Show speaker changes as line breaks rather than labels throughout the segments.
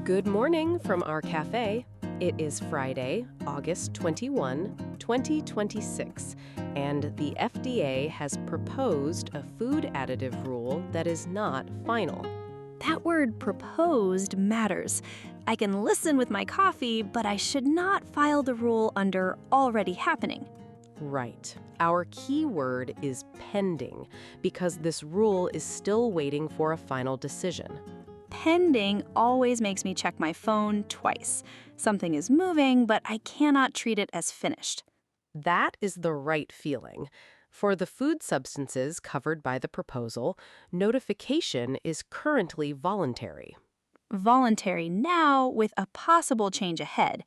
Good morning from our cafe. It is Friday, August 21, 2026, and the FDA has proposed a food additive rule that is not final.
That word proposed matters. I can listen with my coffee, but I should not file the rule under already happening.
Right. Our key word is pending, because this rule is still waiting for a final decision.
Pending always makes me check my phone twice. Something is moving, but I cannot treat it as finished.
That is the right feeling. For the food substances covered by the proposal, notification is currently voluntary.
Voluntary now with a possible change ahead.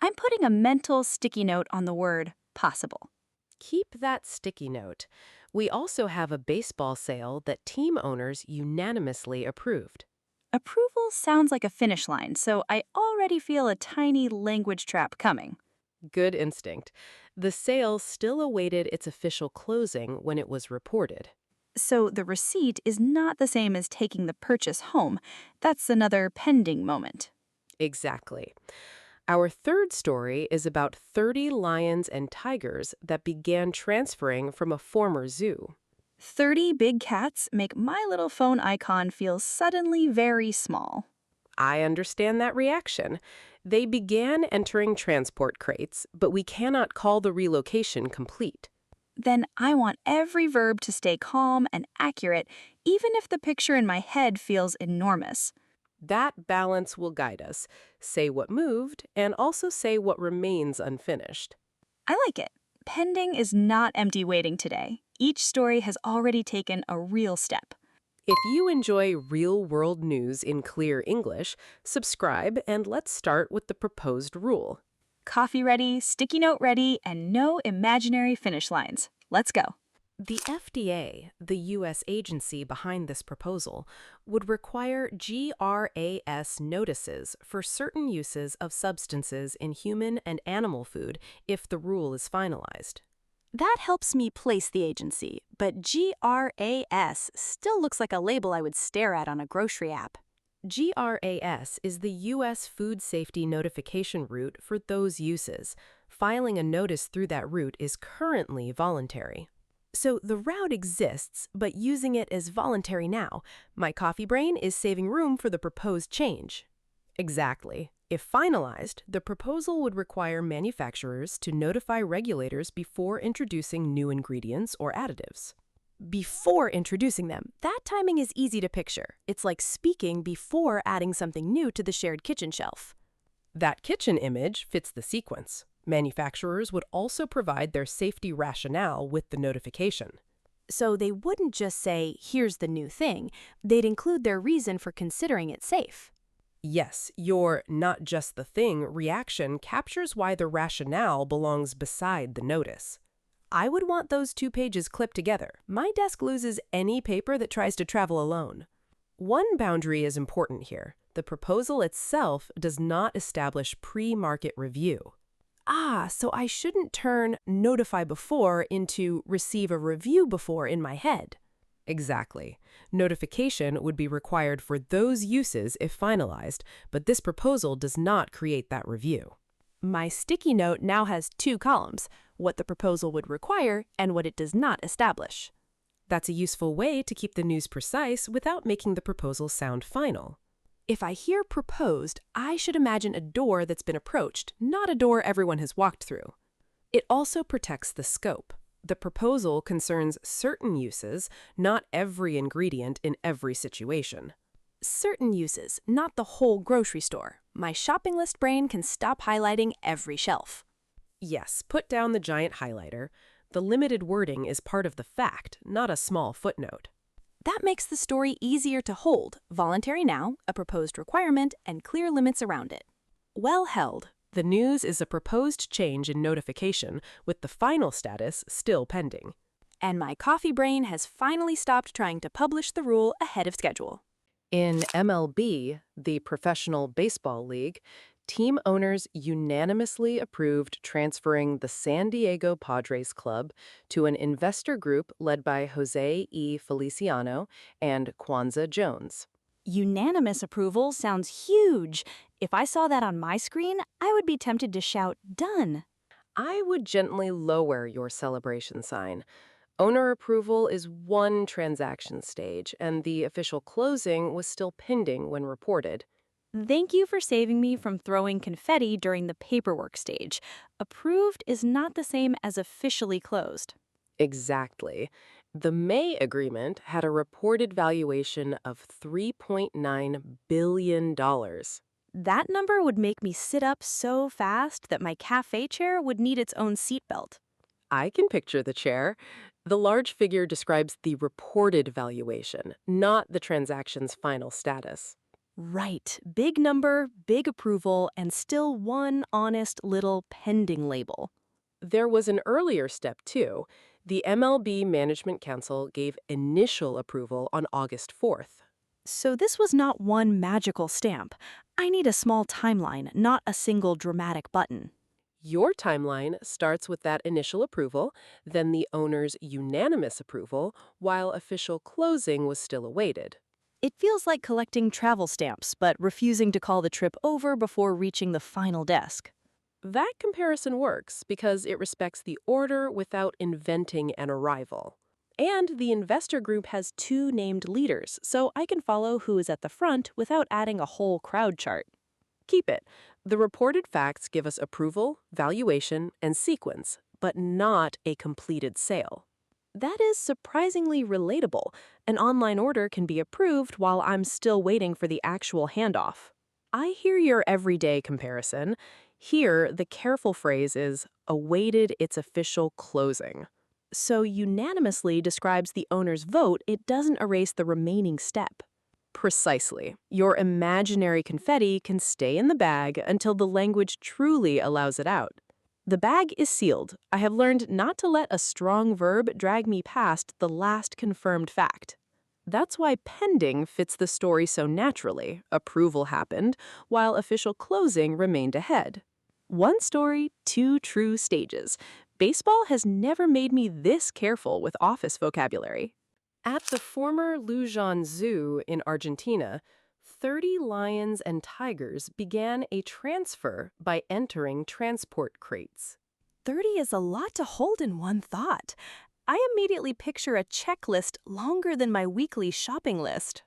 I'm putting a mental sticky note on the word possible.
Keep that sticky note. We also have a baseball sale that team owners unanimously approved.
Approval sounds like a finish line, so I already feel a tiny language trap coming.
Good instinct. The sale still awaited its official closing when it was reported.
So the receipt is not the same as taking the purchase home. That's another pending moment.
Exactly. Our third story is about 30 lions and tigers that began transferring from a former zoo.
30 big cats make my little phone icon feel suddenly very small.
I understand that reaction. They began entering transport crates, but we cannot call the relocation complete.
Then I want every verb to stay calm and accurate, even if the picture in my head feels enormous.
That balance will guide us. Say what moved, and also say what remains unfinished.
I like it. Pending is not empty waiting today. Each story has already taken a real step.
If you enjoy real-world news in clear English, subscribe and let's start with the proposed rule.
Coffee ready, sticky note ready, and no imaginary finish lines. Let's go.
The FDA, the U.S. agency behind this proposal, would require GRAS notices for certain uses of substances in human and animal food if the rule is finalized.
That helps me place the agency, but GRAS still looks like a label I would stare at on a grocery app.
GRAS is the U.S. food safety notification route for those uses. Filing a notice through that route is currently voluntary. So the route exists, but using it is voluntary now. My coffee brain is saving room for the proposed change. Exactly. If finalized, the proposal would require manufacturers to notify regulators before introducing new ingredients or additives. Before introducing them, that timing is easy to picture. It's like speaking before adding something new to the shared kitchen shelf. That kitchen image fits the sequence. Manufacturers would also provide their safety rationale with the notification.
So they wouldn't just say, here's the new thing. They'd include their reason for considering it safe.
Yes, your not just the thing reaction captures why the rationale belongs beside the notice. I would want those 2 pages clipped together. My desk loses any paper that tries to travel alone. One boundary is important here. The proposal itself does not establish pre-market review. So I shouldn't turn notify before into receive a review before in my head. Exactly. Notification would be required for those uses if finalized, but this proposal does not create that review.
My sticky note now has 2 columns, what the proposal would require and what it does not establish.
That's a useful way to keep the news precise without making the proposal sound final. If I hear proposed, I should imagine a door that's been approached, not a door everyone has walked through. It also protects the scope. The proposal concerns certain uses, not every ingredient in every situation.
Certain uses, not the whole grocery store. My shopping list brain can stop highlighting every shelf.
Yes, put down the giant highlighter. The limited wording is part of the fact, not a small footnote.
That makes the story easier to hold. Voluntary now, a proposed requirement, and clear limits around it. Well held.
The news is a proposed change in notification, with the final status still pending.
And my coffee brain has finally stopped trying to publish the rule ahead of schedule.
In MLB, the Professional Baseball League, team owners unanimously approved transferring the San Diego Padres club to an investor group led by José E. Feliciano and Kwanza Jones.
Unanimous approval sounds huge. If I saw that on my screen, I would be tempted to shout, "Done."
I would gently lower your celebration sign. Owner approval is one transaction stage, and the official closing was still pending when reported.
Thank you for saving me from throwing confetti during the paperwork stage. Approved is not the same as officially closed.
Exactly. The May agreement had a reported valuation of $3.9 billion.
That number would make me sit up so fast that my cafe chair would need its own seatbelt.
I can picture the chair. The large figure describes the reported valuation, not the transaction's final status.
Right. Big number, big approval, and still one honest little pending label.
There was an earlier step, too. The MLB Management Council gave initial approval on August 4th.
So this was not one magical stamp. I need a small timeline, not a single dramatic button.
Your timeline starts with that initial approval, then the owner's unanimous approval, while official closing was still awaited.
It feels like collecting travel stamps, but refusing to call the trip over before reaching the final desk.
That comparison works because it respects the order without inventing an arrival. And the investor group has 2 named leaders, so I can follow who is at the front without adding a whole crowd chart. Keep it. The reported facts give us approval, valuation, and sequence, but not a completed sale. That is surprisingly relatable. An online order can be approved while I'm still waiting for the actual handoff. I hear your everyday comparison. Here, the careful phrase is, awaited its official closing. So unanimously describes the owner's vote, it doesn't erase the remaining step. Precisely. Your imaginary confetti can stay in the bag until the language truly allows it out. The bag is sealed. I have learned not to let a strong verb drag me past the last confirmed fact. That's why pending fits the story so naturally. Approval happened, while official closing remained ahead. One story, 2 true stages. Baseball has never made me this careful with office vocabulary. At the former Luján Zoo in Argentina, 30 lions and tigers began a transfer by entering transport crates.
30 is a lot to hold in one thought. I immediately picture a checklist longer than my weekly shopping list.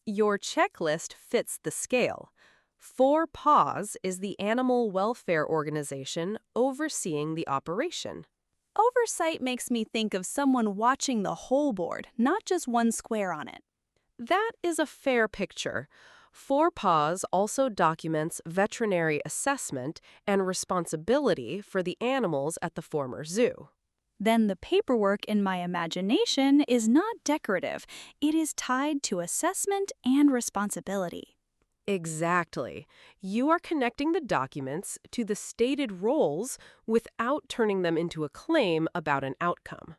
Your checklist fits the scale. 4 Paws is the animal welfare organization overseeing the operation.
Oversight makes me think of someone watching the whole board, not just one square on it.
That is a fair picture. 4 Paws also documents veterinary assessment and responsibility for the animals at the former zoo.
Then the paperwork in my imagination is not decorative. It is tied to assessment and responsibility.
Exactly. You are connecting the documents to the stated roles without turning them into a claim about an outcome.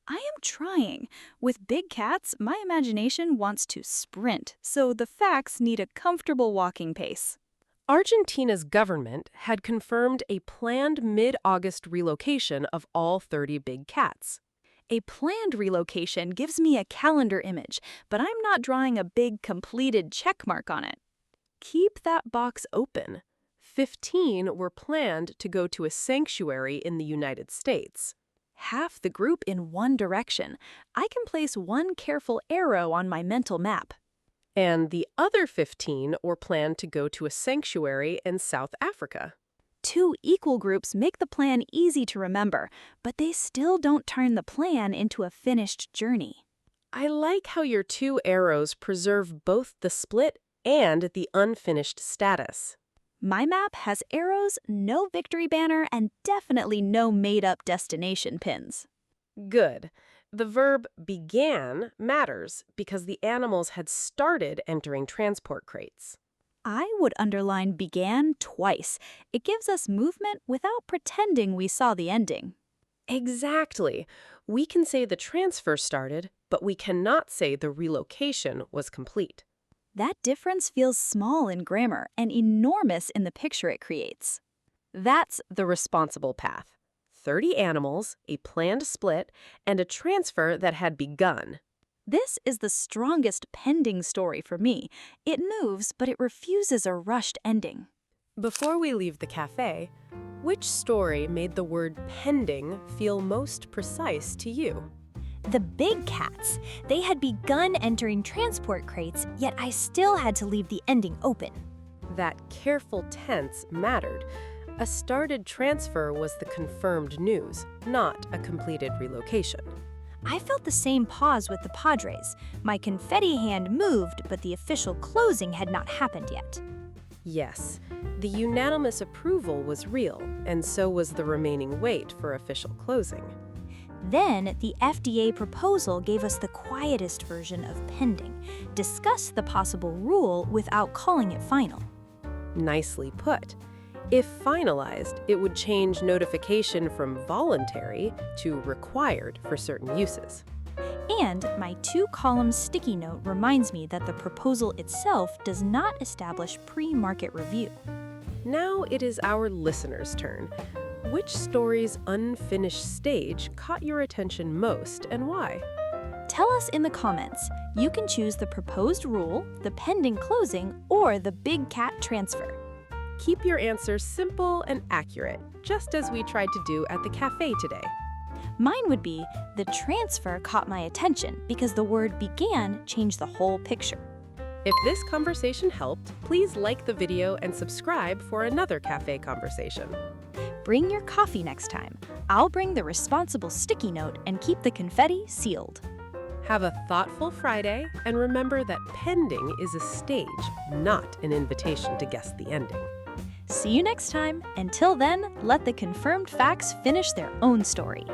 I am trying. With big cats, my imagination wants to sprint, so the facts need a comfortable walking pace.
Argentina's government had confirmed a planned mid-August relocation of all 30 big cats.
A planned relocation gives me a calendar image, but I'm not drawing a big completed checkmark on it.
Keep that box open. 15 were planned to go to a sanctuary in the United States.
Half the group in one direction. I can place one careful arrow on my mental map.
And the other 15 were planned to go to a sanctuary in South Africa.
2 equal groups make the plan easy to remember, but they still don't turn the plan into a finished journey.
I like how your 2 arrows preserve both the split and the unfinished status.
My map has arrows, no victory banner, and definitely no made-up destination pins.
Good. The verb began matters because the animals had started entering transport crates.
I would underline began twice. It gives us movement without pretending we saw the ending.
Exactly. We can say the transfer started, but we cannot say the relocation was complete.
That difference feels small in grammar and enormous in the picture it creates.
That's the responsible path. 30 animals, a planned split, and a transfer that had begun.
This is the strongest pending story for me. It moves, but it refuses a rushed ending.
Before we leave the cafe, which story made the word pending feel most precise to you?
The big cats. They had begun entering transport crates, yet I still had to leave the ending open.
That careful tense mattered. A started transfer was the confirmed news, not a completed relocation.
I felt the same pause with the Padres. My confetti hand moved, but the official closing had not happened yet.
Yes, the unanimous approval was real, and so was the remaining wait for official closing.
Then, the FDA proposal gave us the quietest version of pending, discussed the possible rule without calling it final.
Nicely put. If finalized, it would change notification from voluntary to required for certain uses.
And my 2-column sticky note reminds me that the proposal itself does not establish pre-market review.
Now it is our listeners' turn. Which story's unfinished stage caught your attention most and why?
Tell us in the comments. You can choose the proposed rule, the pending closing, or the big cat transfer.
Keep your answers simple and accurate, just as we tried to do at the cafe today.
Mine would be, the transfer caught my attention because the word began changed the whole picture.
If this conversation helped, please like the video and subscribe for another cafe conversation.
Bring your coffee next time. I'll bring the responsible sticky note and keep the confetti sealed.
Have a thoughtful Friday, and remember that pending is a stage, not an invitation to guess the ending.
See you next time. Until then, let the confirmed facts finish their own story.